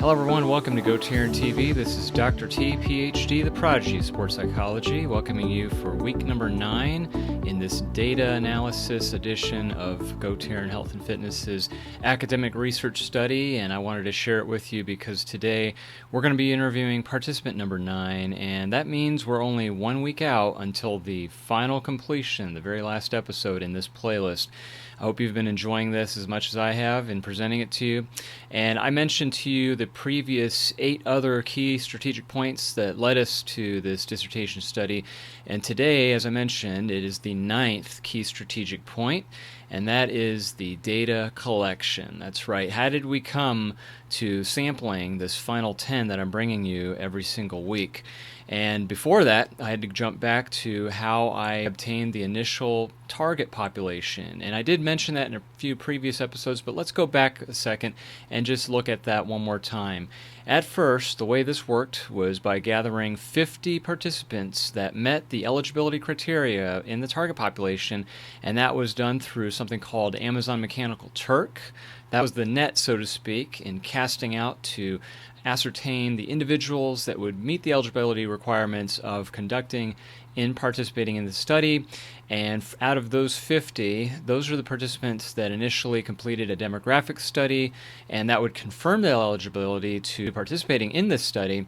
Hello everyone, welcome to GoTarryn TV. This is Dr. T, PhD, the Prodigy of Sports Psychology, welcoming you for week number 9 in this data analysis edition of GoTarryn Health and Fitness's academic research study, and I wanted to share it with you because today we're going to be interviewing participant number 9, and that means we're only 1 week out until the final completion, the very last episode in this playlist. I hope you've been enjoying this as much as I have in presenting it to you. And I mentioned to you the previous 8 other key strategic points that led us to this dissertation study. And today, as I mentioned, it is the 9th key strategic point, and that is the data collection. That's right. How did we come to sampling this final 10 that I'm bringing you every single week? And before that, I had to jump back to how I obtained the initial target population. And I did mention that in a few previous episodes, but let's go back a second and just look at that one more time. At first, the way this worked was by gathering 50 participants that met the eligibility criteria in the target population, and that was done through something called Amazon Mechanical Turk. That was the net, so to speak, in casting out to ascertain the individuals that would meet the eligibility requirements of participating in the study. And out of those 50, those are the participants that initially completed a demographic study, and that would confirm their eligibility to participating in this study.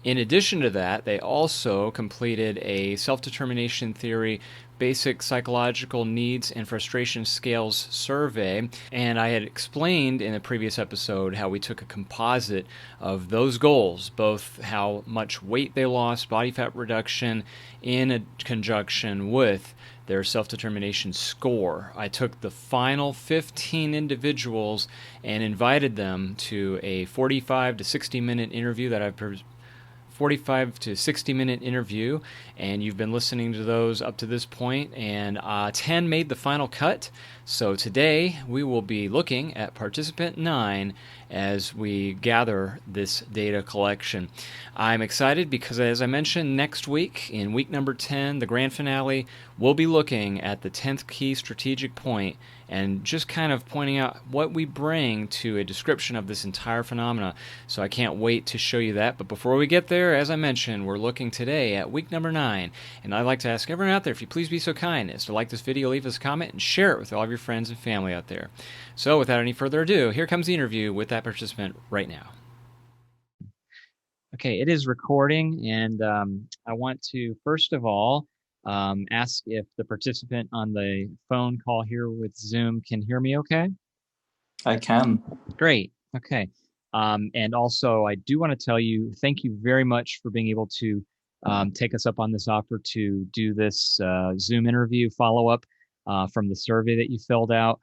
In addition to that, they also completed a self-determination theory basic psychological needs and frustration scales survey, and I had explained in a previous episode how we took a composite of those goals, both how much weight they lost, body fat reduction, in a conjunction with their self-determination score. I took the final 15 individuals and invited them to a 45 to 60 minute interview that I've 45 to 60 minute interview, and you've been listening to those up to this point, and 10 made the final cut. So today we will be looking at participant 9 as we gather this data collection. I'm excited because, as I mentioned, next week, in week number 10, the grand finale, we'll be looking at the 10th key strategic point and just kind of pointing out what we bring to a description of this entire phenomena. So I can't wait to show you that. But before we get there, as I mentioned, we're looking today at week number 9. And I'd like to ask everyone out there, if you please be so kind as to like this video, leave us a comment, and share it with all of your friends and family out there. So without any further ado, here comes the interview with that participant right now. Okay, it is recording, and I want to, first of all, ask if the participant on the phone call here with Zoom can hear me okay? I can. Great. Okay. And also, I do want to tell you, thank you very much for being able to take us up on this offer to do this Zoom interview follow-up from the survey that you filled out.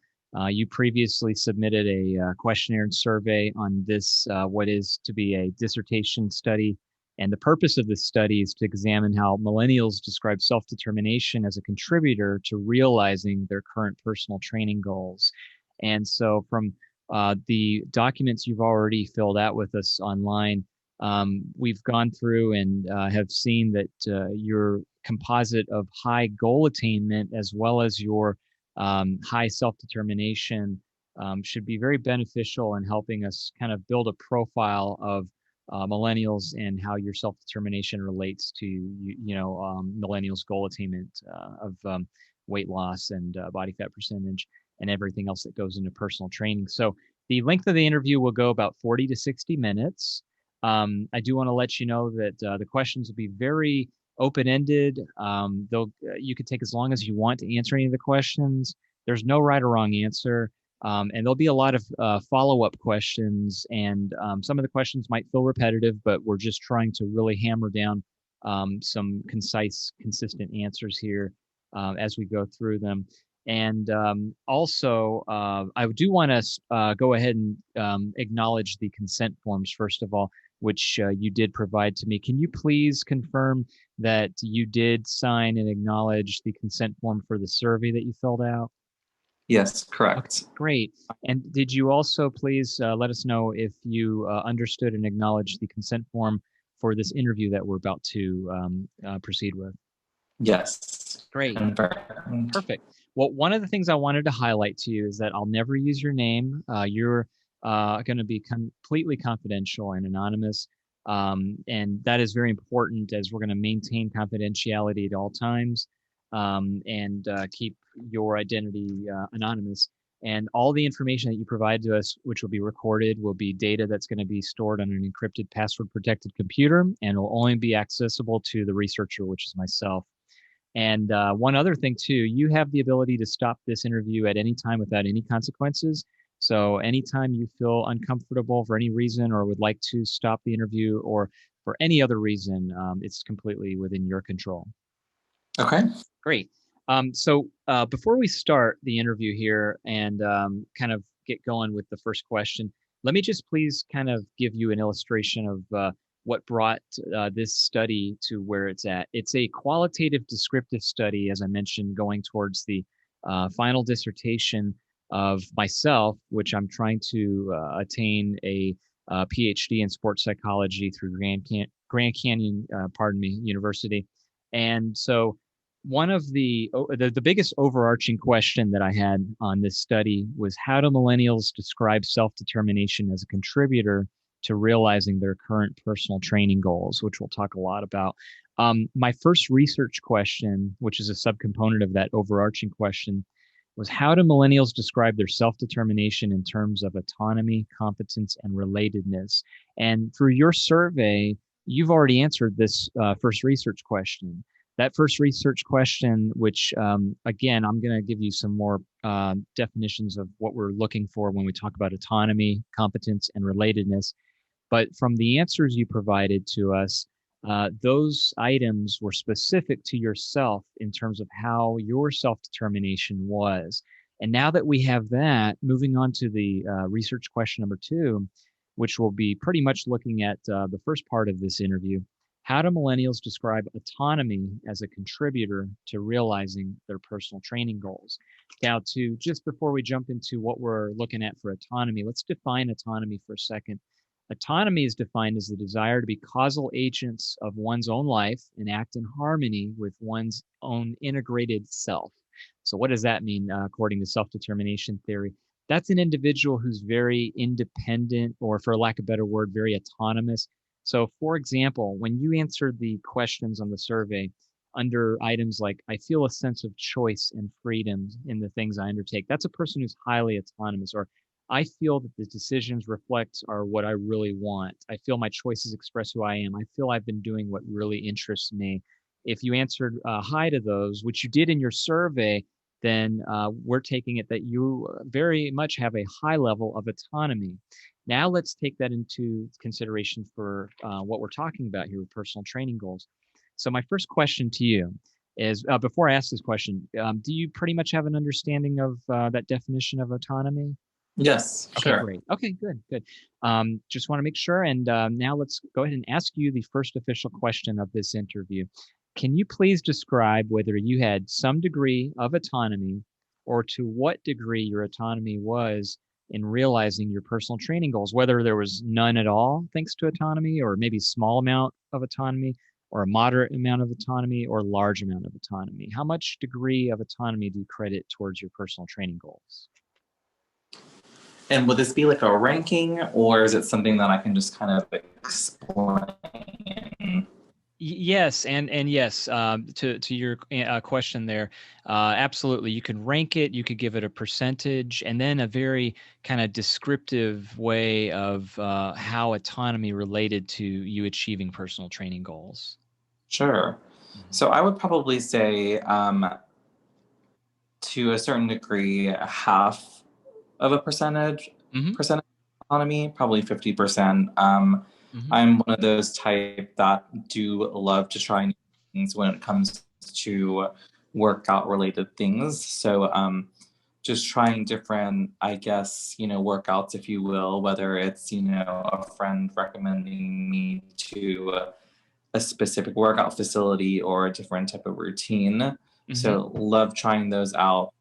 You previously submitted a questionnaire and survey on this, what is to be a dissertation study. And the purpose of this study is to examine how millennials describe self-determination as a contributor to realizing their current personal training goals. And so from the documents you've already filled out with us online, we've gone through and have seen that your composite of high goal attainment as well as your high self-determination should be very beneficial in helping us kind of build a profile of millennials and how your self-determination relates to millennials' goal attainment of weight loss and body fat percentage and everything else that goes into personal training. So the length of the interview will go about 40 to 60 minutes. I do want to let you know that the questions will be very open-ended. You could take as long as you want to answer any of the questions. There's no right or wrong answer. And there'll be a lot of follow-up questions, and some of the questions might feel repetitive, but we're just trying to really hammer down some concise, consistent answers here as we go through them. And also, I do want to go ahead and acknowledge the consent forms, first of all, which you did provide to me. Can you please confirm that you did sign and acknowledge the consent form for the survey that you filled out? Yes, correct. Okay, great. And did you also please let us know if you understood and acknowledged the consent form for this interview that we're about to proceed with? Yes. Great. Confirmed. Perfect. Well, one of the things I wanted to highlight to you is that I'll never use your name. You're going to be completely confidential and anonymous. And that is very important as we're going to maintain confidentiality at all times, and keep your identity anonymous. And all the information that you provide to us, which will be recorded, will be data that's going to be stored on an encrypted, password-protected computer, and will only be accessible to the researcher, which is myself. And one other thing, too, you have the ability to stop this interview at any time without any consequences. So anytime you feel uncomfortable for any reason or would like to stop the interview or for any other reason, it's completely within your control. Okay. Great. Before we start the interview here and kind of get going with the first question, let me just please kind of give you an illustration of what brought this study to where it's at. It's a qualitative descriptive study, as I mentioned, going towards the final dissertation of myself, which I'm trying to attain a PhD in sports psychology through Grand Canyon, University. And so one of the biggest overarching question that I had on this study was, how do millennials describe self-determination as a contributor to realizing their current personal training goals, which we'll talk a lot about. My first research question, which is a subcomponent of that overarching question, was, how do millennials describe their self-determination in terms of autonomy, competence, and relatedness? And through your survey, you've already answered this first research question. That first research question, which, again, I'm going to give you some more definitions of what we're looking for when we talk about autonomy, competence, and relatedness. But from the answers you provided to us, those items were specific to yourself in terms of how your self-determination was. And now that we have that, moving on to the research question number 2, which will be pretty much looking at the first part of this interview. How do millennials describe autonomy as a contributor to realizing their personal training goals? Now, just before we jump into what we're looking at for autonomy, let's define autonomy for a second. Autonomy is defined as the desire to be causal agents of one's own life and act in harmony with one's own integrated self. So what does that mean according to self-determination theory? That's an individual who's very independent, or for lack of a better word, very autonomous. So for example, when you answered the questions on the survey under items like, I feel a sense of choice and freedom in the things I undertake, that's a person who's highly autonomous. Or I feel that the decisions reflect are what I really want. I feel my choices express who I am. I feel I've been doing what really interests me. If you answered hi to those, which you did in your survey, then we're taking it that you very much have a high level of autonomy. Now let's take that into consideration for what we're talking about here with personal training goals. So my first question to you is, before I ask this question, do you pretty much have an understanding of that definition of autonomy? Yes, Okay, sure. great. Okay, good. Just want to make sure. And now let's go ahead and ask you the first official question of this interview. Can you please describe whether you had some degree of autonomy, or to what degree your autonomy was in realizing your personal training goals, whether there was none at all thanks to autonomy, or maybe small amount of autonomy, or a moderate amount of autonomy, or large amount of autonomy? How much degree of autonomy do you credit towards your personal training goals? And would this be like a ranking, or is it something that I can just kind of explain? Yes, and yes, to your question there, absolutely. You could rank it, you could give it a percentage, and then a very kind of descriptive way of how autonomy related to you achieving personal training goals. Sure. So I would probably say, to a certain degree, half of a percentage autonomy, probably 50%. I'm one of those type that do love to try new things when it comes to workout related things. So just trying different, I guess, workouts, if you will, whether it's, a friend recommending me to a specific workout facility or a different type of routine. So love trying those out,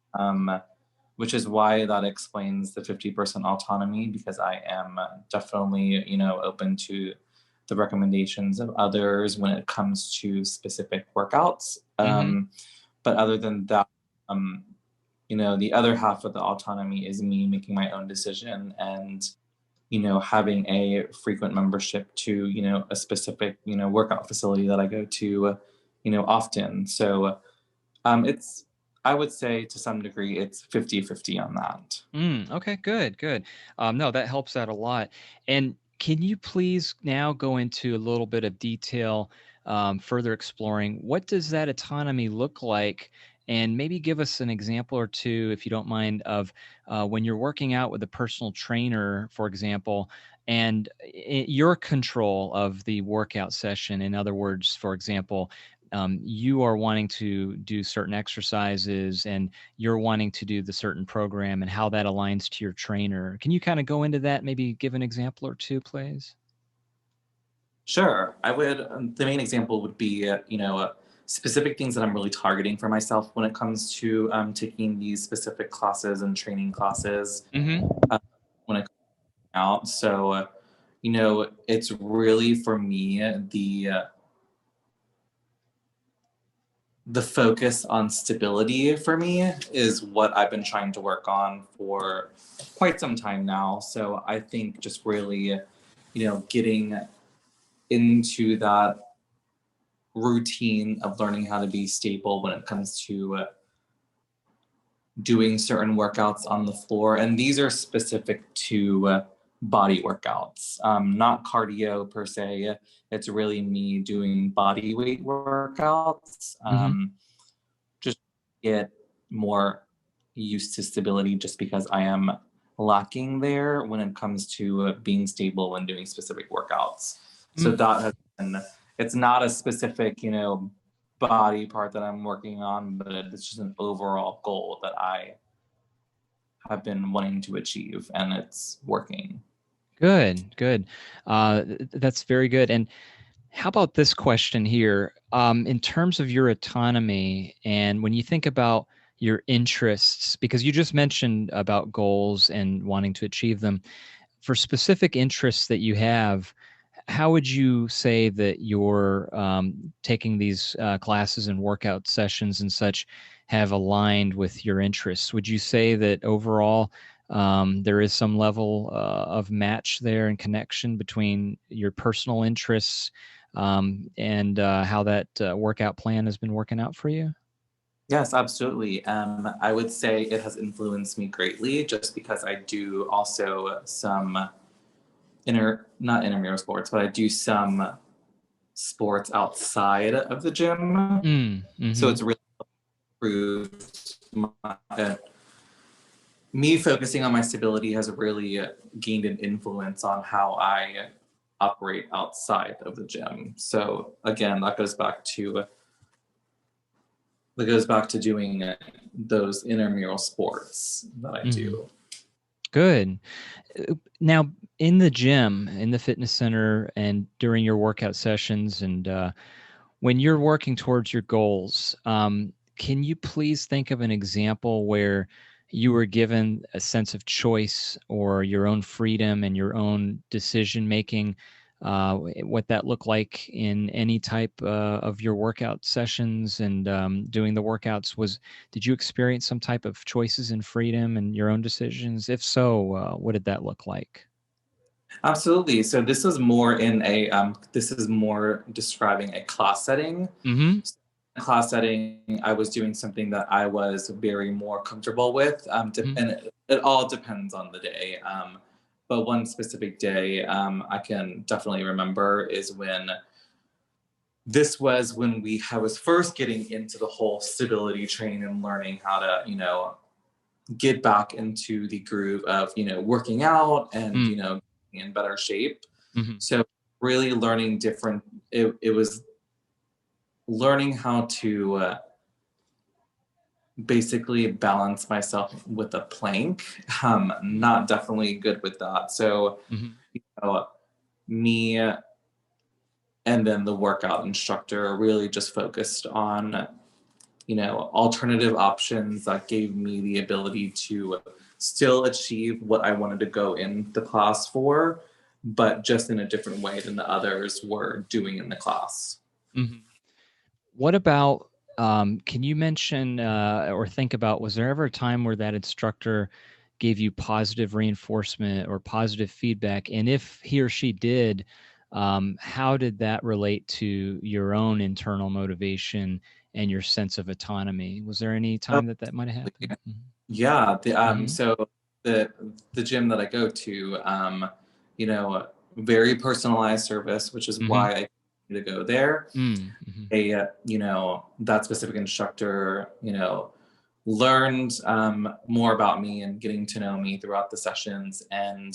which is why that explains the 50% autonomy, because I am definitely, open to the recommendations of others when it comes to specific workouts. But other than that, the other half of the autonomy is me making my own decision and having a frequent membership to, a specific, workout facility that I go to, often. So it's, I would say to some degree, it's 50-50 on that. Okay, good, good. No, that helps out a lot. And can you please now go into a little bit of detail, further exploring what does that autonomy look like? And maybe give us an example or two, if you don't mind, of when you're working out with a personal trainer, for example, and your control of the workout session. In other words, for example, you are wanting to do certain exercises and you're wanting to do the certain program and how that aligns to your trainer. Can you kind of go into that? Maybe give an example or two, please? Sure. I would, the main example would be, specific things that I'm really targeting for myself when it comes to taking these specific classes and training classes Mm-hmm. when it comes out. So, it's really for me the focus on stability for me is what I've been trying to work on for quite some time now. So I think just really, getting into that routine of learning how to be stable when it comes to doing certain workouts on the floor. And these are specific to body workouts, not cardio per se. It's really me doing body weight workouts, Mm-hmm. just get more used to stability just because I am lacking there when it comes to being stable when doing specific workouts. So that has been, it's not a specific, body part that I'm working on, but it's just an overall goal that I have been wanting to achieve, and it's working. Good, good. That's very good. And how about this question here? In terms of your autonomy, and when you think about your interests, because you just mentioned about goals and wanting to achieve them, for specific interests that you have, how would you say that your taking these classes and workout sessions and such have aligned with your interests? Would you say that overall there is some level of match there and connection between your personal interests and how that workout plan has been working out for you? Yes, absolutely. I would say it has influenced me greatly just because I do also some not intramural sports, but I do some sports outside of the gym. So Mm-hmm. it's really improved me focusing on my stability has really gained an influence on how I operate outside of the gym. So again, that goes back to doing those intramural sports that I Mm-hmm. do. Good. Now, in the gym, in the fitness center, and during your workout sessions, and when you're working towards your goals, can you please think of an example where you were given a sense of choice or your own freedom and your own decision making? What that looked like in any type of your workout sessions and doing the workouts did you experience some type of choices and freedom and your own decisions? If so, what did that look like? Absolutely. So this is more describing a class setting. Mm-hmm. Class setting, I was doing something that I was very more comfortable with, and it all depends on the day. But one specific day I can definitely remember is when I was first getting into the whole stability training and learning how to, get back into the groove of, working out and, in better shape. Mm-hmm. So really learning it was learning how to basically balance myself with a plank. Not definitely good with that. So, Mm-hmm. me and then the workout instructor really just focused on, alternative options that gave me the ability to still achieve what I wanted to go in the class for, but just in a different way than the others were doing in the class. Mm-hmm. What about, can you mention or think about, was there ever a time where that instructor gave you positive reinforcement or positive feedback? And if he or she did, how did that relate to your own internal motivation and your sense of autonomy? Was there any time that might have happened? Yeah. So the gym that I go to, you know, very personalized service, which is why I need to go there. You know, that specific instructor, you know, learned more about me and getting to know me throughout the sessions. And,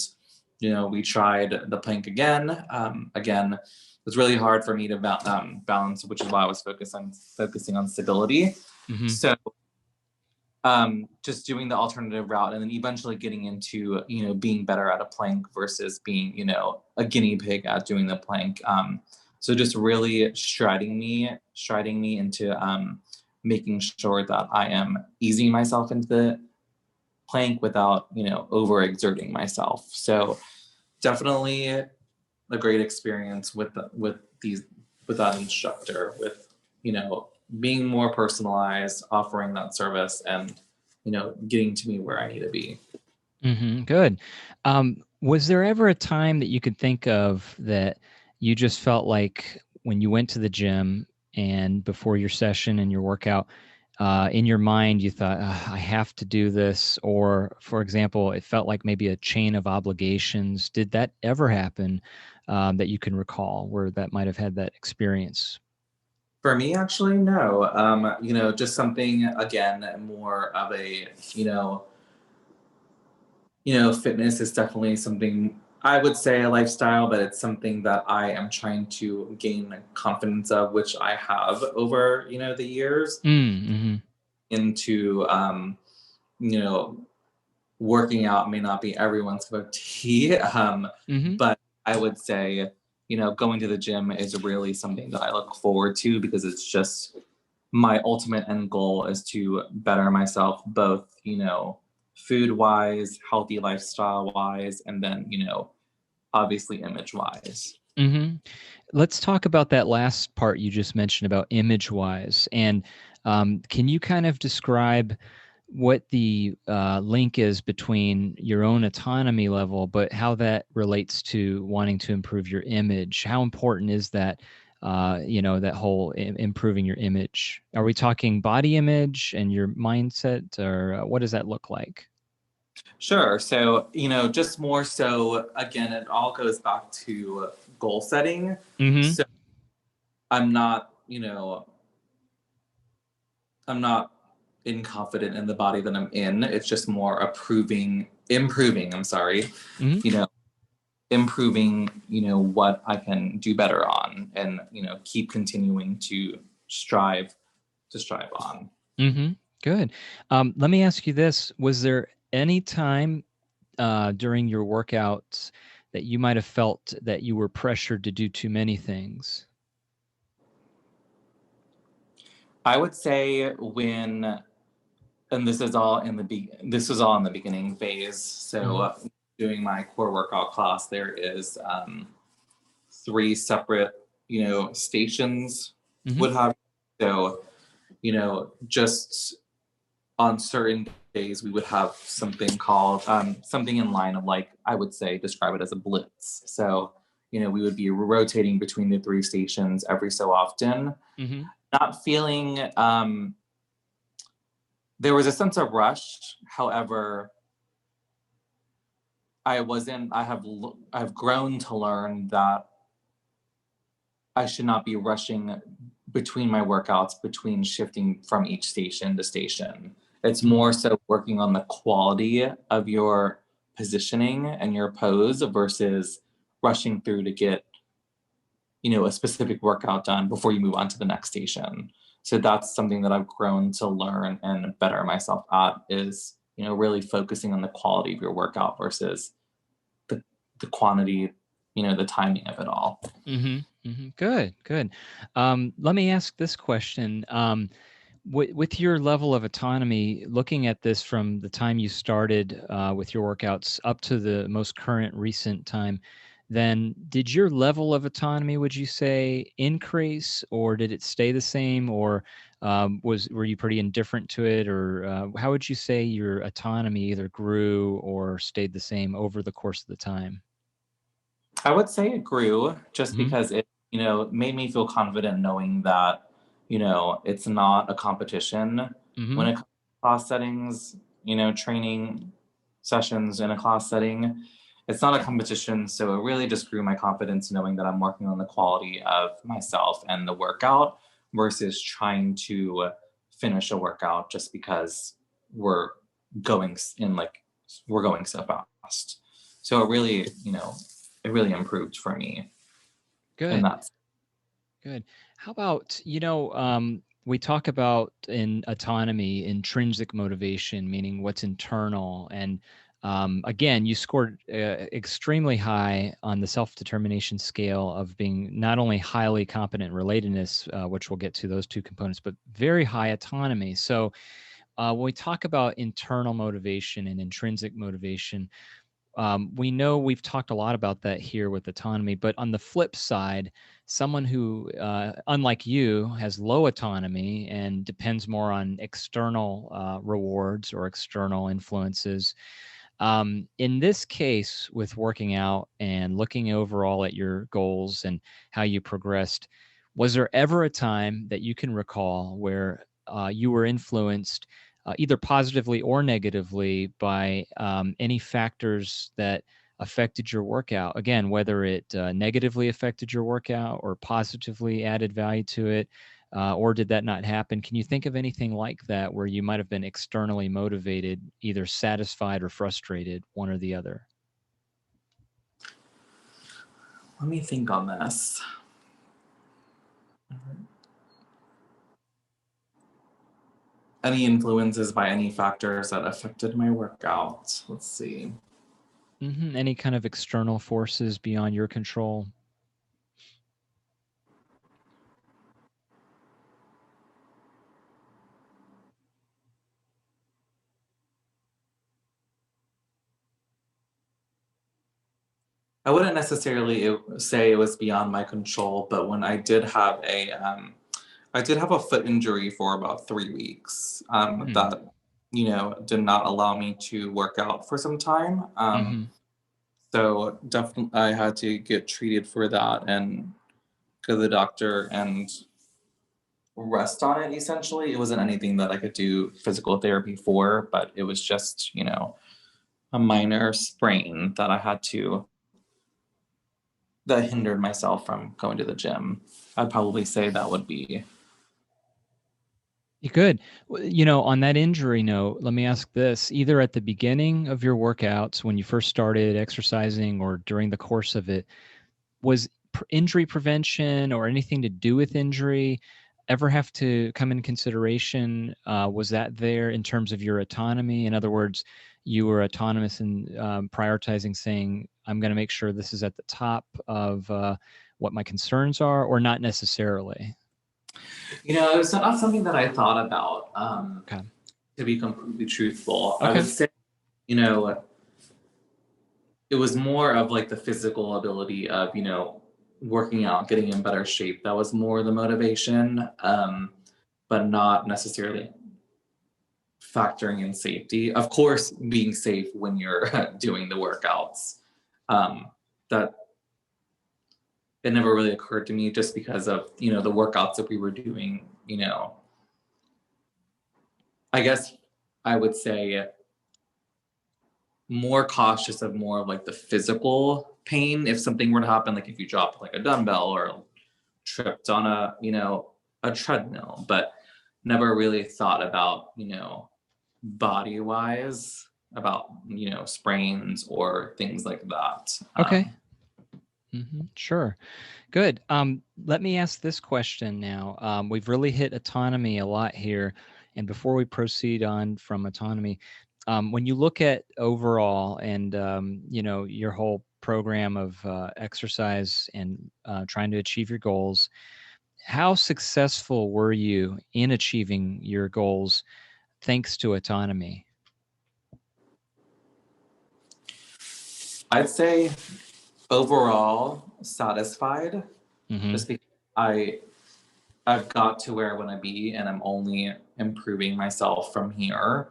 you know, we tried the plank again. Again, it was really hard for me to balance, which is why I was focusing on stability. So just doing the alternative route and then eventually getting into, you know, being better at a plank versus being, you know, a guinea pig at doing the plank. So just really striding me into making sure that I am easing myself into the plank without, you know, overexerting myself. So definitely a great experience with that instructor, with, you know, being more personalized, offering that service, and, you know, getting to me where I need to be. Good. Was there ever a time that you could think of that you just felt like when you went to the gym and before your session and your workout, in your mind you thought, I have to do this, or for example, it felt like maybe a chain of obligations? Did that ever happen that you can recall where that might have had that experience? For me, actually, no. You know, just something, again, more of a, fitness is definitely something, I would say, a lifestyle, but it's something that I am trying to gain confidence of, which I have over, you know, the years into, you know, working out may not be everyone's cup of tea. But I would say, you know, going to the gym is really something that I look forward to, because it's just my ultimate end goal is to better myself, both, you know, food wise, healthy lifestyle wise, and then, you know, obviously image wise. Let's talk about that last part you just mentioned about image wise. And can you kind of describe what the link is between your own autonomy level, but how that relates to wanting to improve your image? How important is that, you know, that whole improving your image? Are we talking body image and your mindset, or what does that look like? Sure. So, you know, just more so, again, it all goes back to goal setting. So I'm not, you know, I'm not inconfident in the body that I'm in. It's just more improving, I'm sorry, you know, improving, you know, what I can do better on, and, you know, keep continuing to strive on. Good. Let me ask you this. Was there any time during your workouts that you might have felt that you were pressured to do too many things? I would say when, and this is all in the beginning phase. So doing my core workout class, there is 3 separate, you know, stations would have. So, you know, just on certain days we would have something called something in line of, like, I would say describe it as a blitz. So, you know, we would be rotating between the 3 stations every so often. Not feeling there was a sense of rush. However, I've grown to learn that I should not be rushing between my workouts, between shifting from each station to station. It's more so working on the quality of your positioning and your pose versus rushing through to get, you know, a specific workout done before you move on to the next station. So that's something that I've grown to learn and better myself at, is, you know, really focusing on the quality of your workout versus the quantity, you know, the timing of it all. Good. Let me ask this question. With your level of autonomy, looking at this from the time you started with your workouts up to the most current recent time, then did your level of autonomy, would you say, increase, or did it stay the same, or were you pretty indifferent to it, or how would you say your autonomy either grew or stayed the same over the course of the time? I would say it grew just Mm-hmm. because it, made me feel confident knowing that, it's not a competition Mm-hmm. when it comes to class settings, training sessions in a class setting. It's not a competition. So it really just grew my confidence knowing that I'm working on the quality of myself and the workout versus trying to finish a workout just because we're going in like, we're going so fast. So it really improved for me in Good. that. Good. How about, we talk about in autonomy, intrinsic motivation, meaning what's internal. And again, you scored extremely high on the self-determination scale of being not only highly competent relatedness, which we'll get to those two components, but very high autonomy. So when we talk about internal motivation and intrinsic motivation, we know we've talked a lot about that here with autonomy, but on the flip side, someone who, unlike you, has low autonomy and depends more on external rewards or external influences. In this case, with working out and looking overall at your goals and how you progressed, was there ever a time that you can recall where you were influenced either positively or negatively by any factors that affected your workout? Again, whether it negatively affected your workout or positively added value to it, or did that not happen? Can you think of anything like that where you might have been externally motivated, either satisfied or frustrated, one or the other? Let me think on this. Any influences by any factors that affected my workout? Let's see. Any kind of external forces beyond your control? I wouldn't necessarily say it was beyond my control, but when I did have a foot injury for about 3 weeks Hmm. that, did not allow me to work out for some time. Hmm. So definitely I had to get treated for that and go to the doctor and rest on it essentially. It wasn't anything that I could do physical therapy for, but it was just, a minor sprain that I had to that hindered myself from going to the gym. I'd probably say that would be. Good. On that injury note, let me ask this. Either at the beginning of your workouts, when you first started exercising, or during the course of it, was injury prevention or anything to do with injury ever have to come in consideration? Was that there in terms of your autonomy? In other words, you were autonomous in prioritizing, saying, I'm going to make sure this is at the top of what my concerns are, or not necessarily? It was not something that I thought about, Okay. to be completely truthful. I Okay. would say, you know, it was more of like the physical ability of, working out, getting in better shape. That was more the motivation, but not necessarily factoring in safety. Of course, being safe when you're doing the workouts. That it never really occurred to me just because of, the workouts that we were doing, I guess I would say more cautious of more of like the physical pain if something were to happen, like if you dropped like a dumbbell or tripped on a treadmill, but never really thought about, body wise about, sprains or things like that. Okay. Sure. Good. Let me ask this question now. We've really hit autonomy a lot here. And before we proceed on from autonomy, when you look at overall and, your whole program of exercise and trying to achieve your goals, how successful were you in achieving your goals thanks to autonomy? I'd say overall satisfied, just because I've got to where I want to be, and I'm only improving myself from here.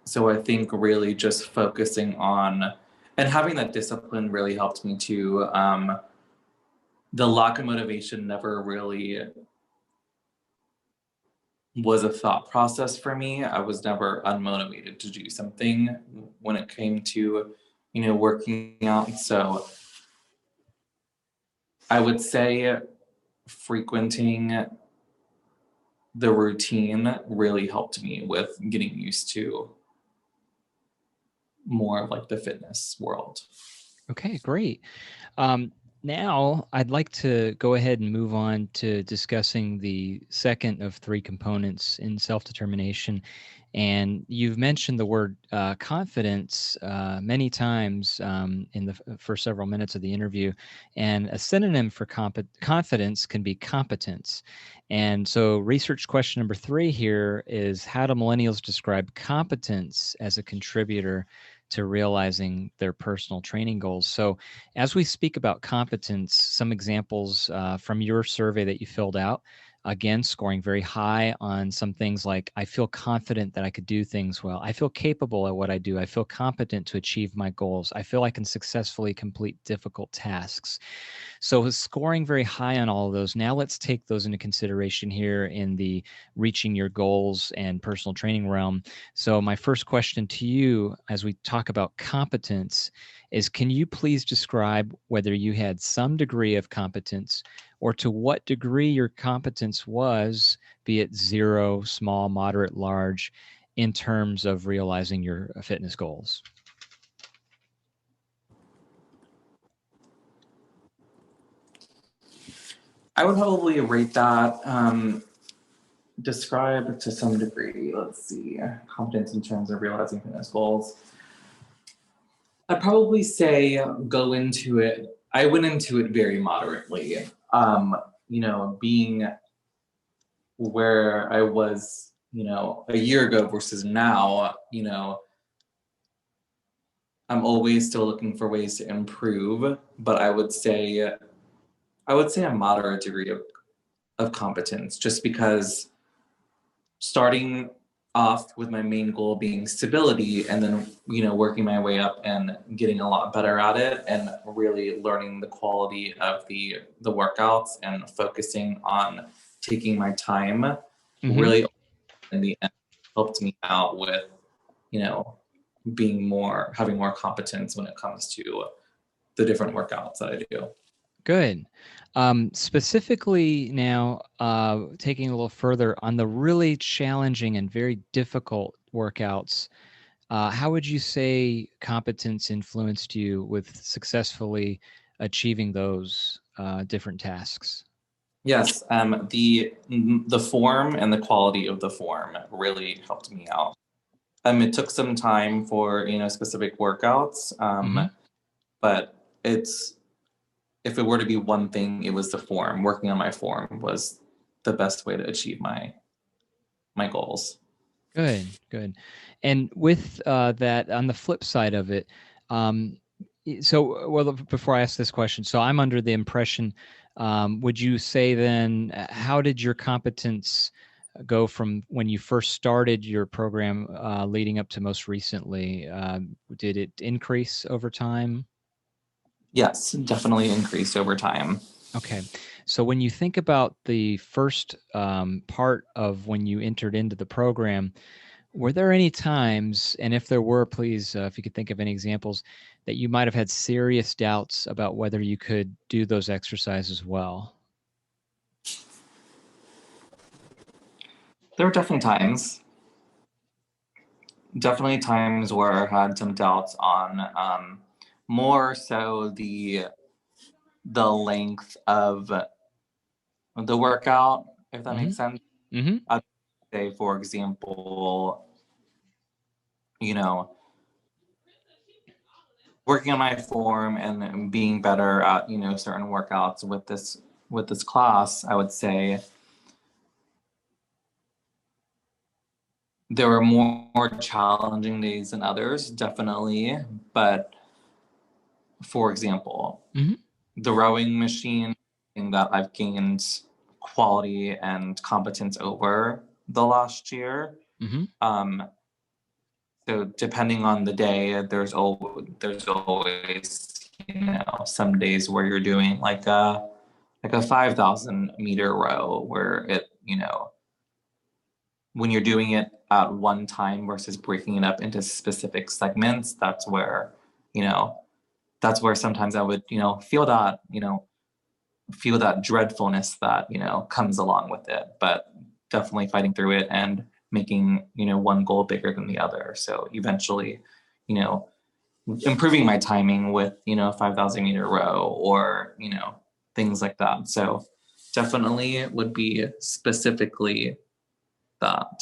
So I think really just focusing on, and having that discipline really helped me too. The lack of motivation never really was a thought process for me. I was never unmotivated to do something when it came to, working out. So I would say frequenting the routine really helped me with getting used to more of like the fitness world. Okay, great. Now I'd like to go ahead and move on to discussing the second of three components in self-determination. And you've mentioned the word confidence many times in the first several minutes of the interview. And a synonym for confidence can be competence. And so research question number 3 here is, how do millennials describe competence as a contributor to realizing their personal training goals? So as we speak about competence, some examples from your survey that you filled out, again, scoring very high on some things like, I feel confident that I could do things well. I feel capable at what I do. I feel competent to achieve my goals. I feel I can successfully complete difficult tasks. So scoring very high on all of those. Now let's take those into consideration here in the reaching your goals and personal training realm. So my first question to you as we talk about competence is, can you please describe whether you had some degree of competence, or to what degree your competence was, be it 0, small, moderate, large, in terms of realizing your fitness goals? I would probably rate that describe to some degree. Let's see, competence in terms of realizing fitness goals. I'd probably say go into it. I went into it very moderately. Being where I was, a year ago versus now, I'm always still looking for ways to improve, but I would say a moderate degree of competence, just because starting off with my main goal being stability, and then working my way up and getting a lot better at it, and really learning the quality of the workouts and focusing on taking my time, really in the end helped me out with having more competence when it comes to the different workouts that I do. Good. Specifically now, taking a little further on the really challenging and very difficult workouts, how would you say competence influenced you with successfully achieving those different tasks? Yes, the form and the quality of the form really helped me out. It took some time for specific workouts, but if it were to be one thing, it was the form. Working on my form was the best way to achieve my goals. Good. And with that, on the flip side of it, before I ask this question, so I'm under the impression, would you say then, how did your competence go from when you first started your program leading up to most recently? Did it increase over time? Yes, definitely increased over time. Okay. So when you think about the first part of when you entered into the program, were there any times, and if there were, please, if you could think of any examples, that you might have had serious doubts about whether you could do those exercises well? There were definitely times where I had some doubts on more so the length of the workout, if that makes sense. I'd say, for example, working on my form and being better at certain workouts with this class, I would say there were more challenging days than others, definitely. But for example, the rowing machine that I've gained quality and competence over the last year. So depending on the day, there's always, you know, some days where you're doing like a 5,000 meter row where it, you know, when you're doing it at one time versus breaking it up into specific segments, that's where, you know, that's where sometimes I would, you know, feel that dreadfulness that, you know, comes along with it, but definitely fighting through it and making, you know, one goal bigger than the other. So eventually, you know, improving my timing with, you know, 5,000 meter row or, you know, things like that. So definitely would be specifically that.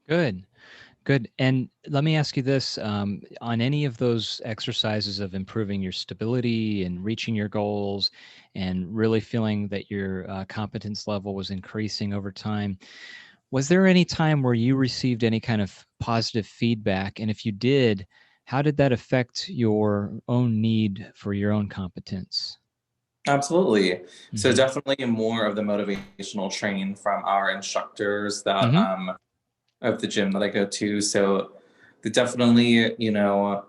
Good. Good. And let me ask you this, on any of those exercises of improving your stability and reaching your goals and really feeling that your competence level was increasing over time, was there any time where you received any kind of positive feedback? And if you did, how did that affect your own need for your own competence? Absolutely. So definitely more of the motivational training from our instructors that of the gym that I go to. So they definitely, you know,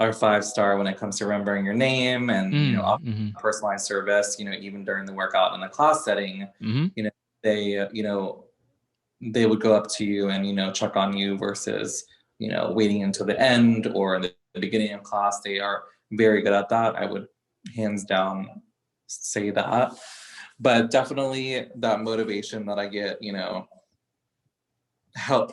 are 5-star when it comes to remembering your name and, you know, personalized service, you know, even during the workout in the class setting, you know, they, you know, they would go up to you and, you know, check on you versus, you know, waiting until the end or the beginning of class. They are very good at that. I would hands down say that. But definitely that motivation that I get, you know,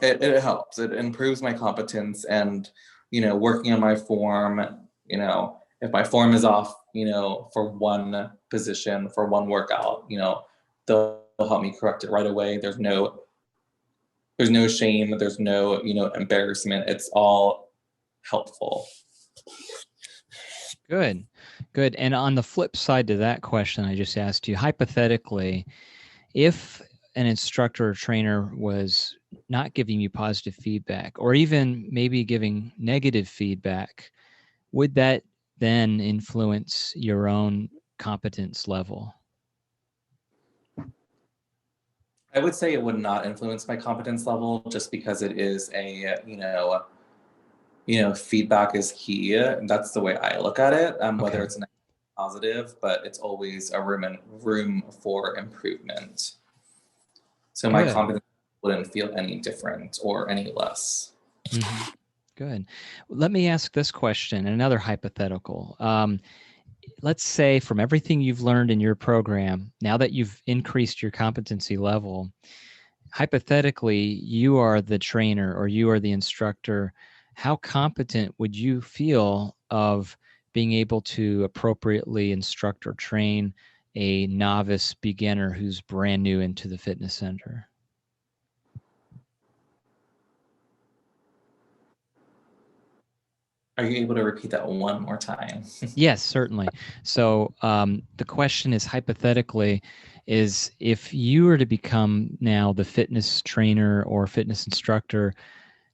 it helps. It improves my competence and, you know, working on my form, you know, if my form is off, you know, for one position, for one workout, you know, they'll help me correct it right away. There's no shame, there's no, you know, embarrassment. It's all helpful. Good. Good. And on the flip side to that question I just asked you, hypothetically, if an instructor or trainer was not giving you positive feedback or even maybe giving negative feedback, would that then influence your own competence level? I would say it would not influence my competence level just because it is a, you know, feedback is key. That's the way I look at it, whether it's a positive, but it's always a room for improvement. So my competence wouldn't feel any different or any less. Good. Let me ask this question, another hypothetical. Let's say from everything you've learned in your program, now that you've increased your competency level, hypothetically, you are the trainer or you are the instructor. How competent would you feel of being able to appropriately instruct or train a novice beginner who's brand new into the fitness center? Are you able to repeat that one more time? Yes, certainly. So the question is hypothetically, is if you were to become now the fitness trainer or fitness instructor,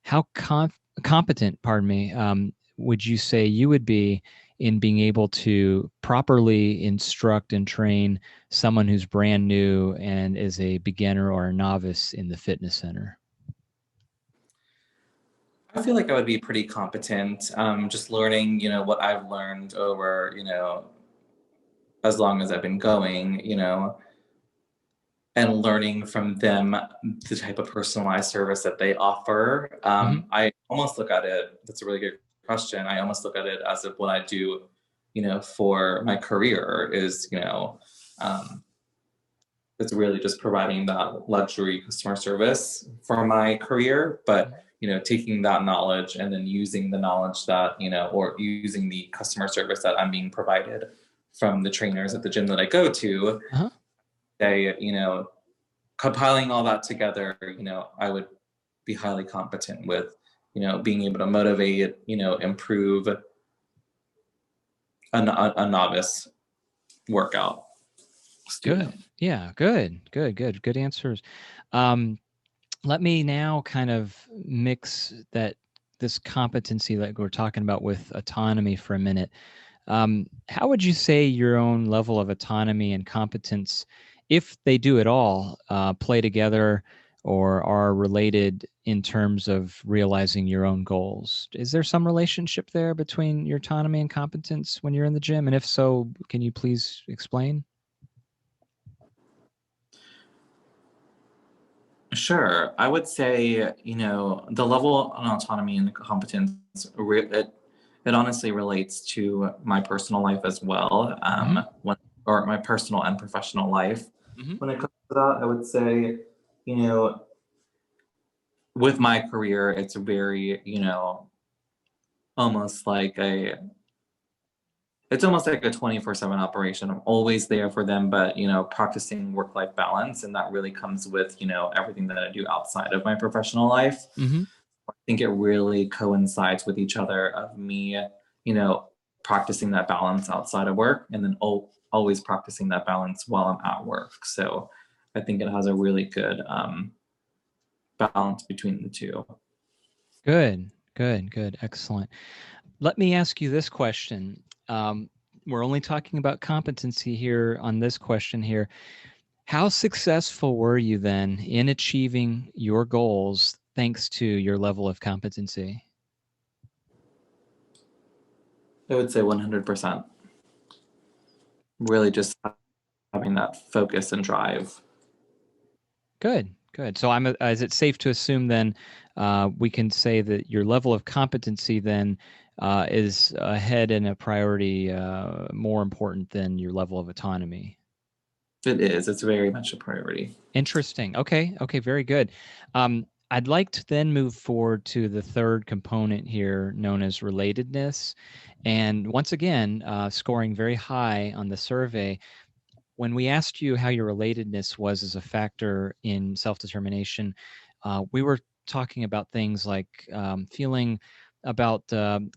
how competent, pardon me, would you say you would be in being able to properly instruct and train someone who's brand new and is a beginner or a novice in the fitness center? I feel like I would be pretty competent, just learning, you know, what I've learned over, you know, as long as I've been going, you know, and learning from them the type of personalized service that they offer. I almost look at it, that's a really good question. I almost look at it as if what I do, you know, for my career is, you know, it's really just providing that luxury customer service for my career. But, you know, taking that knowledge and then using the knowledge that, you know, or using the customer service that I'm being provided from the trainers at the gym that I go to, they, you know, compiling all that together, you know, I would be highly competent with, you know, being able to motivate, you know, improve a novice workout student. Good. Yeah, good answers. let me now kind of mix this competency that we're talking about with autonomy for a minute. How would you say your own level of autonomy and competence, if they do at all, play together or are related in terms of realizing your own goals? Is there some relationship there between your autonomy and competence when you're in the gym? And if so, can you please explain? Sure. I would say, the level of autonomy and competence, it honestly relates to my personal life as well, or my personal and professional life. Mm-hmm. When it comes to that, I would say, you know, with my career, it's very, almost like a it's almost like a 24/7 operation. I'm always there for them, but practicing work-life balance, and that really comes with, everything that I do outside of my professional life. Mm-hmm. I think it really coincides with each other of me, practicing that balance outside of work, and then always practicing that balance while I'm at work. So I think it has a really good balance between the two. Good. Excellent. Let me ask you this question. We're only talking about competency here on this question here. How successful were you then in achieving your goals thanks to your level of competency? I would say 100%. Really just having that focus and drive. Good. So is it safe to assume then we can say that your level of competency then is ahead and a priority more important than your level of autonomy? It is. It's very much a priority. Interesting. Okay, very good. I'd like to then move forward to the third component here known as relatedness. And once again, scoring very high on the survey. When we asked you how your relatedness was as a factor in self-determination, we were talking about things like feeling about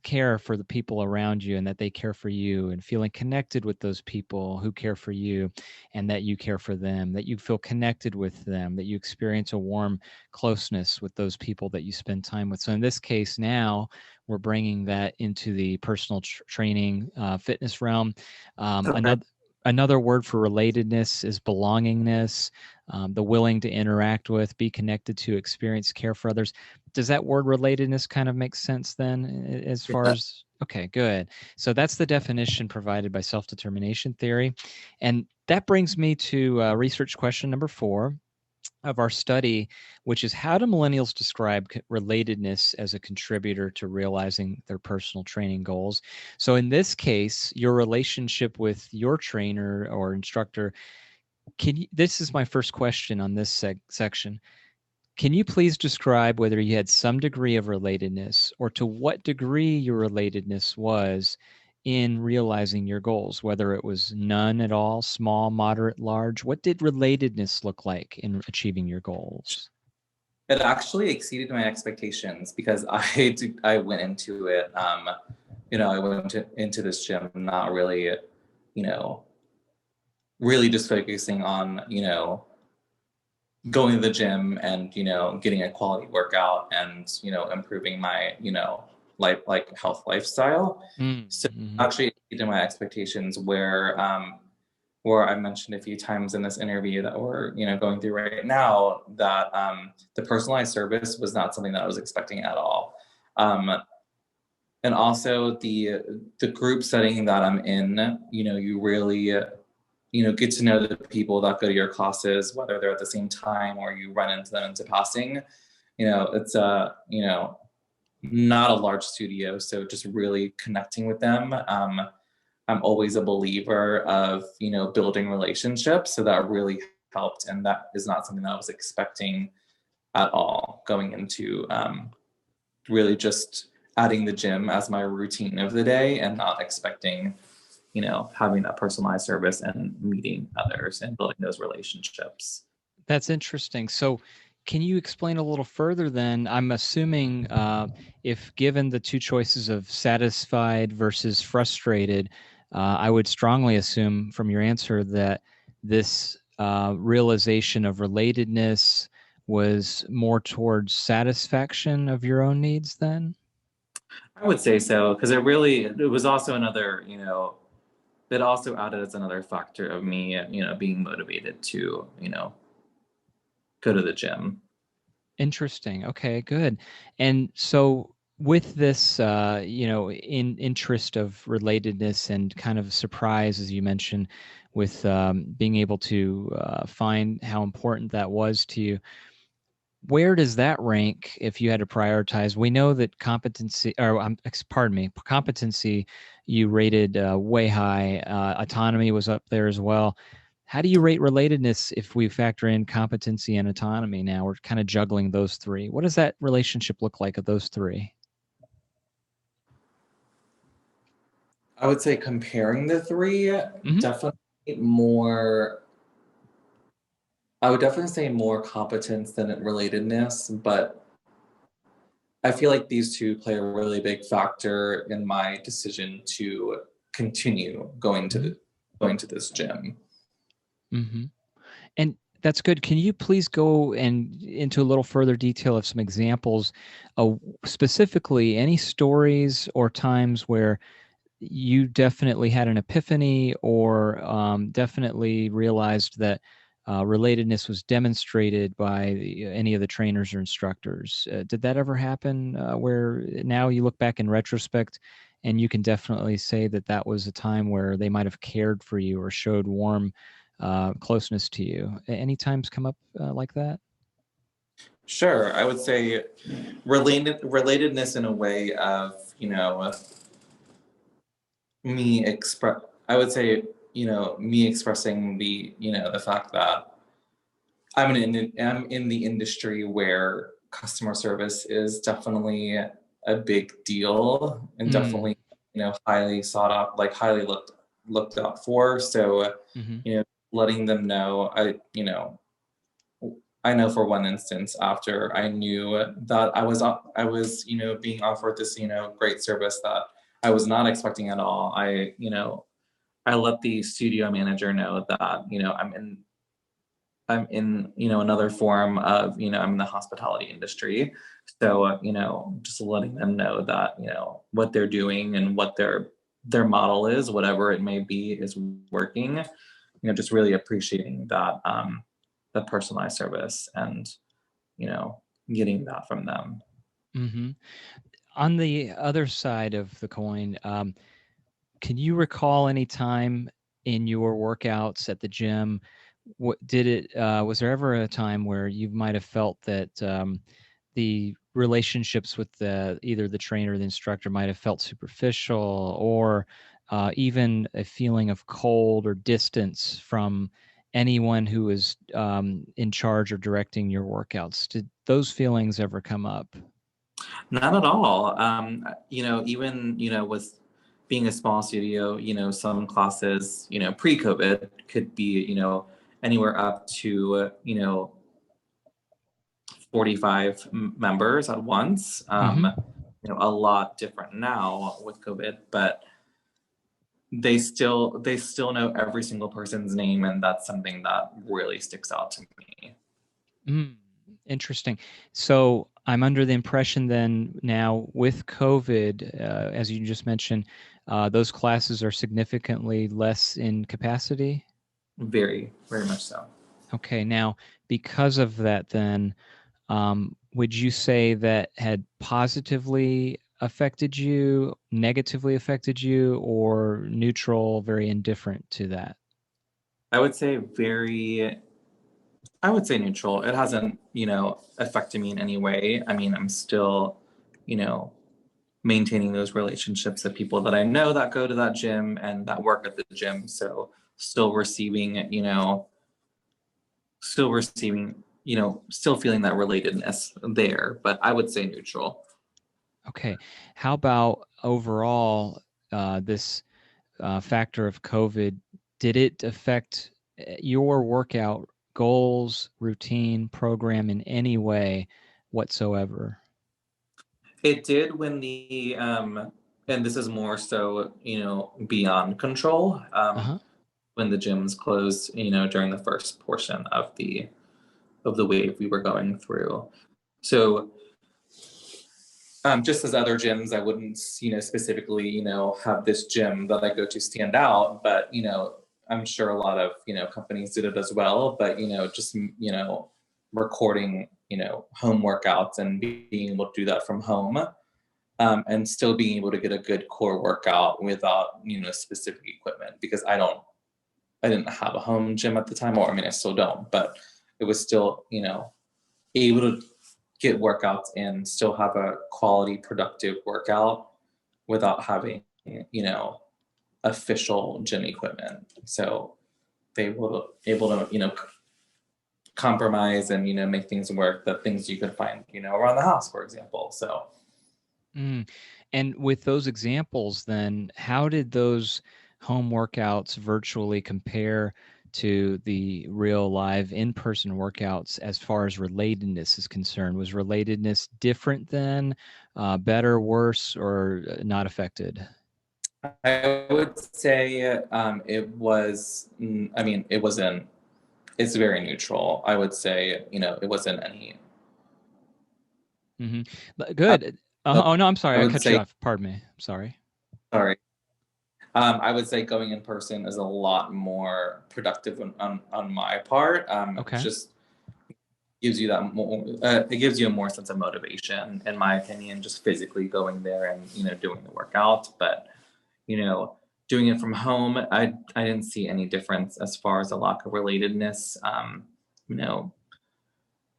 care for the people around you and that they care for you, and feeling connected with those people who care for you and that you care for them, that you feel connected with them, that you experience a warm closeness with those people that you spend time with. So in this case now, we're bringing that into the personal training fitness realm. Okay. Another word for relatedness is belongingness, the willing to interact with, be connected to, experience care for others. Does that word relatedness kind of make sense then as far as, okay, good. So that's the definition provided by self-determination theory. And that brings me to research question number 4 of our study, which is how do millennials describe relatedness as a contributor to realizing their personal training goals? So in this case, your relationship with your trainer or instructor, this is my first question on this section. Can you please describe whether you had some degree of relatedness or to what degree your relatedness was in realizing your goals, whether it was none at all, small, moderate, large? What did relatedness look like in achieving your goals? It actually exceeded my expectations because I went into it, I went into this gym not really, really just focusing on, going to the gym and, getting a quality workout and, improving my, health lifestyle. So actually exceeded my expectations where I mentioned a few times in this interview that we're going through right now that the personalized service was not something that I was expecting at all. And also the group setting that I'm in, you really get to know the people that go to your classes, whether they're at the same time or you run into them into passing. It's not a large studio, so just really connecting with them. I'm always a believer of, building relationships. So that really helped. And that is not something that I was expecting at all going into really just adding the gym as my routine of the day and not expecting, having that personalized service and meeting others and building those relationships. That's interesting. So can you explain a little further then? I'm assuming if given the two choices of satisfied versus frustrated, I would strongly assume from your answer that this realization of relatedness was more towards satisfaction of your own needs then? I would say so, because it was also another, it also added as another factor of me, being motivated to, go to the gym. Interesting. Okay, good. And so with this, in interest of relatedness and kind of surprise, as you mentioned, with being able to find how important that was to you, where does that rank if you had to prioritize? We know that competency you rated way high. Autonomy was up there as well. How do you rate relatedness if we factor in competency and autonomy now? We're kind of juggling those three. What does that relationship look like of those three? I would say comparing the three, definitely more. I would definitely say more competence than relatedness, but I feel like these two play a really big factor in my decision to continue going to this gym. Mm-hmm. And that's good. Can you please go into a little further detail of some examples, specifically any stories or times where you definitely had an epiphany or definitely realized that relatedness was demonstrated by any of the trainers or instructors? Did that ever happen where now you look back in retrospect and you can definitely say that that was a time where they might have cared for you or showed warm closeness to you? Any times come up like that? Sure, I would say relatedness in a way of me express. I would say me expressing the fact that I'm in the industry where customer service is definitely a big deal and definitely highly sought out, like highly looked out for. So letting them know, I know for one instance, after I knew that I was being offered this great service that I was not expecting at all. I let the studio manager know that I'm in another form of I'm in the hospitality industry. So just letting them know that what they're doing and what their model is, whatever it may be, is working. Just really appreciating that the personalized service and getting that from them. Mm-hmm. On the other side of the coin, can you recall any time in your workouts at the gym? Was there ever a time where you might have felt that the relationships with either the trainer or the instructor might have felt superficial, or even a feeling of cold or distance from anyone who was in charge or directing your workouts? Did those feelings ever come up? Not at all. Even with being a small studio, some classes, pre-COVID could be, anywhere up to 45 members at once. A lot different now with COVID, but they still know every single person's name, and that's something that really sticks out to me. Interesting. So I'm under the impression then now with COVID, as you just mentioned, those classes are significantly less in capacity? Very, very much so. Okay. Now, because of that, then, would you say that had positively affected you, negatively affected you, or neutral, very indifferent to that? I would say I would say neutral. It hasn't, affected me in any way. I mean, I'm still, you know, maintaining those relationships of people that I know that go to that gym and that work at the gym. So still receiving, still feeling that relatedness there. But I would say neutral. Okay. How about overall, this factor of COVID, did it affect your workout goals, routine, program in any way whatsoever? It did when and this is more so, beyond control. Uh-huh. When the gyms closed, during the first portion of the the wave we were going through. So just as other gyms, I wouldn't, specifically, have this gym that I go to stand out, but, I'm sure a lot of, companies did it as well, but, just, recording, home workouts and being able to do that from home, and still being able to get a good core workout without, specific equipment, because I didn't have a home gym at the time, or I still don't, but it was still, able to get workouts and still have a quality, productive workout without having, official gym equipment. So they were able to, compromise and, make things work, the things you could find, around the house, for example. So. And with those examples, then, how did those home workouts virtually compare to the real live in-person workouts as far as relatedness is concerned? Was relatedness different then, better, worse, or not affected? I would say it was, it's very neutral. I would say, it wasn't any. Good. Oh, no, I'm sorry. I cut you say, off. Pardon me. Sorry. Sorry. I would say going in person is a lot more productive on my part. Okay. It just gives you that more, it gives you a more sense of motivation, in my opinion, just physically going there and, doing the workout. But, doing it from home, I didn't see any difference as far as a lack of relatedness.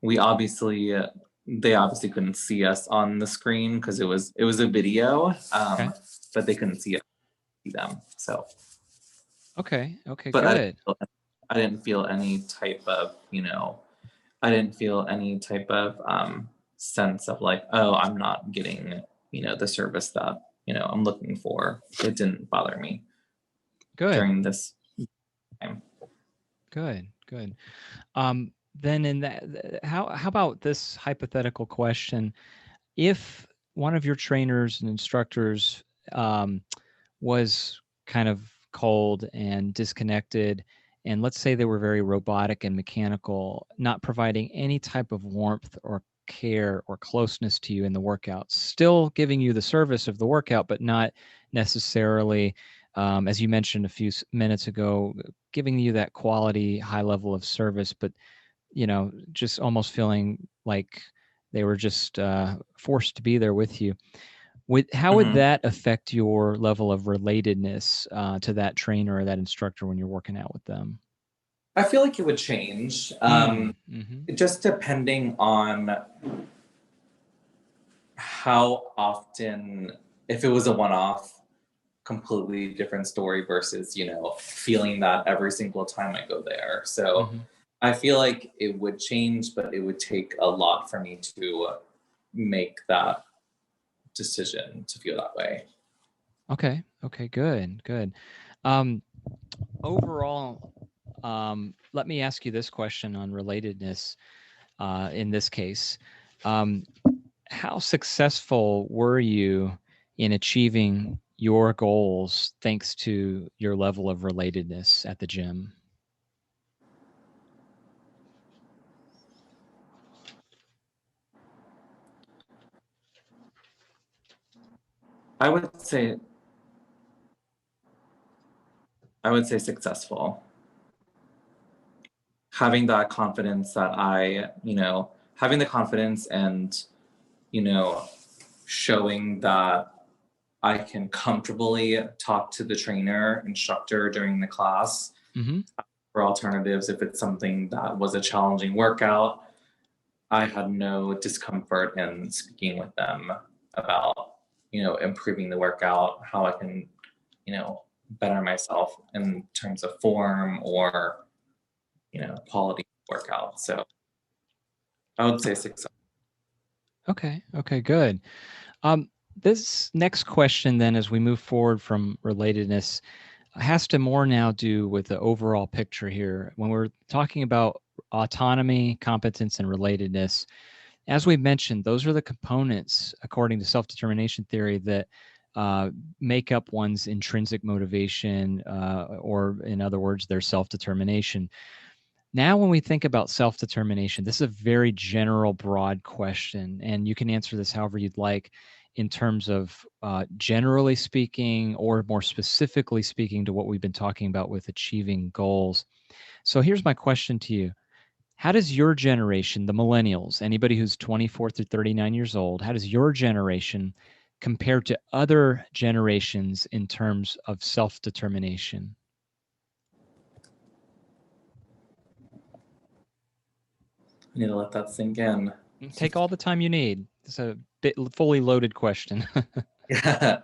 We obviously, they obviously couldn't see us on the screen because it was a video, Okay. but they couldn't see them. So. Okay, But good. I didn't feel any type of, sense of like, oh, I'm not getting, the service that, I'm looking for. It didn't bother me. Good. During this time. Good. Then in that, how about this hypothetical question? If one of your trainers and instructors was kind of cold and disconnected, and let's say they were very robotic and mechanical, not providing any type of warmth or care or closeness to you in the workouts, still giving you the service of the workout, but not necessarily, as you mentioned a few minutes ago, giving you that quality, high level of service, but just almost feeling like they were just forced to be there with you. How would that affect your level of relatedness to that trainer or that instructor when you're working out with them? I feel like it would change, just depending on how often. If it was a one-off, completely different story versus, feeling that every single time I go there. So I feel like it would change, but it would take a lot for me to make that decision to feel that way. Okay, good. Overall, let me ask you this question on relatedness in this case. How successful were you in achieving your goals thanks to your level of relatedness at the gym? I would say successful. Having that confidence that having the confidence and, showing that I can comfortably talk to the instructor during the class for alternatives. If it's something that was a challenging workout, I had no discomfort in speaking with them about, improving the workout, how I can, better myself in terms of form or, quality workout. So I would say success. Okay, good. This next question then, as we move forward from relatedness, has to more now do with the overall picture here. When we're talking about autonomy, competence, and relatedness, as we mentioned, those are the components, according to self-determination theory, that make up one's intrinsic motivation, or in other words, their self-determination. Now, when we think about self-determination, this is a very general, broad question, and you can answer this however you'd like in terms of generally speaking or more specifically speaking to what we've been talking about with achieving goals. So here's my question to you. How does your generation, the millennials, anybody who's 24 through 39 years old, how does your generation compare to other generations in terms of self-determination? I need to let that sink in. Take all the time you need. It's a bit fully loaded question. Yeah.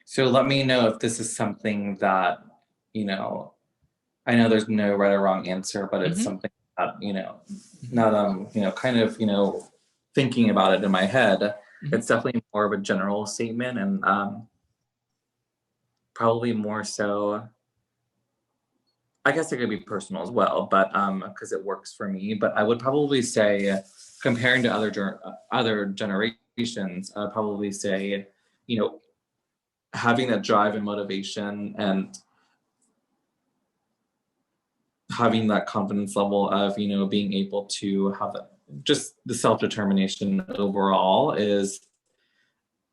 So let me know if this is something that, you know, I know there's no right or wrong answer, but it's something that, you know, not, you know, kind of, you know, thinking about it in my head. It's definitely more of a general statement, and probably more so, I guess it could be personal as well, but because it works for me. But I would probably say, comparing to other generations, I'd probably say, you know, having that drive and motivation and having that confidence level of, you know, being able to have just the self-determination overall is,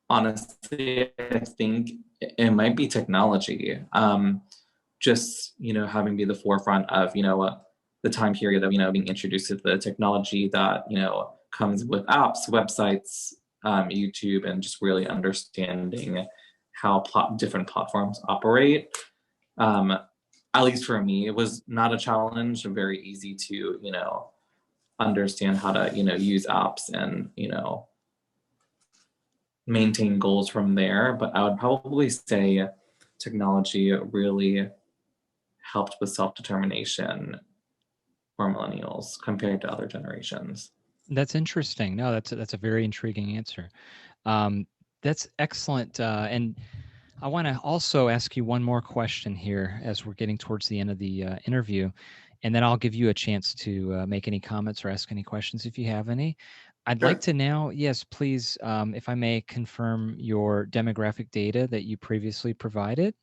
honestly, I think it might be technology. Just, you know, having be the forefront of, you know, the time period of, you know, being introduced to the technology that, you know, comes with apps, websites, YouTube, and just really understanding how different platforms operate. At least for me, it was not a challenge, very easy to, you know, understand how to, you know, use apps and, you know, maintain goals from there. But I would probably say technology really helped with self-determination for millennials compared to other generations. That's interesting. No, that's a very intriguing answer. That's excellent. And I want to also ask you one more question here as we're getting towards the end of the interview, and then I'll give you a chance to make any comments or ask any questions if you have any. I'd like to now, yes, please, if I may confirm your demographic data that you previously provided.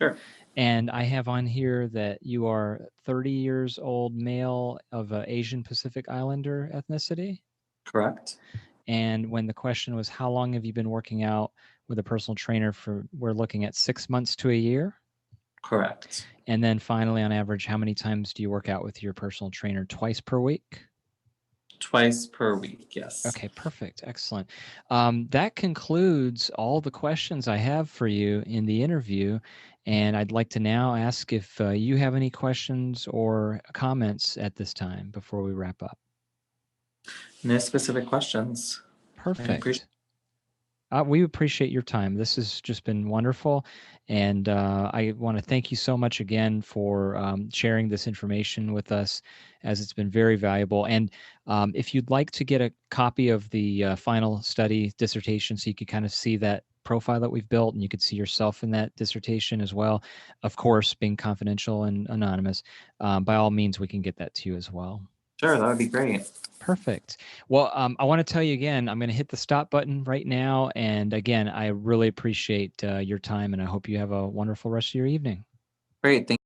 Sure. And I have on here that you are 30 years old, male of Asian Pacific Islander ethnicity. Correct. And when the question was, how long have you been working out with a personal trainer for, we're looking at 6 months to a year? Correct. And then finally, on average, how many times do you work out with your personal trainer? Twice per week? Twice per week, yes. Okay, perfect. Excellent. That concludes all the questions I have for you in the interview. And I'd like to now ask if you have any questions or comments at this time before we wrap up. No specific questions. Perfect. We appreciate your time. This has just been wonderful. And I want to thank you so much again for sharing this information with us, as it's been very valuable. And if you'd like to get a copy of the final study dissertation so you could kind of see that profile that we've built and you could see yourself in that dissertation as well, of course, being confidential and anonymous, by all means, we can get that to you as well. Sure, that would be great. Perfect. Well, I want to tell you again, I'm going to hit the stop button right now. And again, I really appreciate your time, and I hope you have a wonderful rest of your evening. Great. Thank